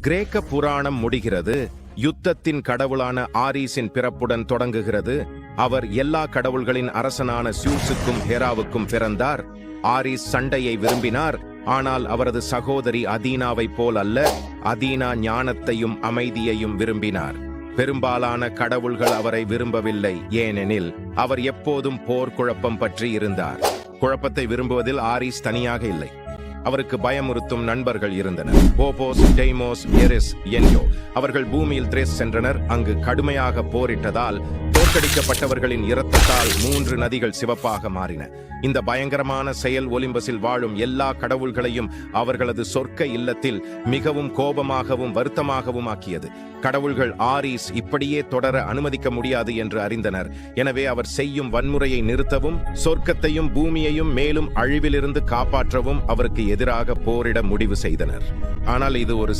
கிரேக்க புராணம் முடிகிறது. யுத்தத்தின் கடவுளான ஆரீஸின் பிறப்புடன் தொடங்குகிறது. அவர் எல்லா கடவுள்களின் அரசனான சியூஸுக்கும் ஹெராவுக்கும் பிறந்தார். ஆரீஸ் சண்டையை விரும்பினார், ஆனால் அவரது சகோதரி அதீனாவைப் போல் அல்ல. அதீனா ஞானத்தையும் அமைதியையும் விரும்பினார். பெரும்பாலான கடவுள்கள் அவரை விரும்பவில்லை, ஏனெனில் அவர் எப்போதும் போர் குழப்பம் பற்றி இருந்தார். குழப்பத்தை விரும்புவதில் ஆரீஸ் தனியாக இல்லை. அவருக்கு பயமுறுத்தும் நண்பர்கள் இருந்தனர். Phobos, Deimos, எரிஸ், Enyo. அவர்கள் பூமியில் திரேஸ் சென்றனர். அங்கு கடுமையாக போரிட்டதால் தோற்கடிக்கப்பட்டவர்களின் இரத்தத்தால் 3 நதிகள் சிவப்பாக மாறின. இந்த பயங்கரமான செயல் ஒலிம்பஸில் வாழும் எல்லா கடவுள்களையும் அவர்களது சொர்க்க இல்லத்தில் மிகவும் கோபமாகவும் வருத்தமாகவும் ஆக்கியது. கடவுள்கள் ஆரீஸ் இப்படியே தொடர அனுமதிக்க முடியாது என்று அறிந்தனர். எனவே அவர் செய்யும் வன்முறையை நிறுத்தவும் சொர்க்கத்தையும் பூமியையும் மேலும் அழிவிலிருந்து காப்பாற்றவும் அவருக்கு எதிராக போரிட முடிவு செய்தனர். ஆனால் இது ஒரு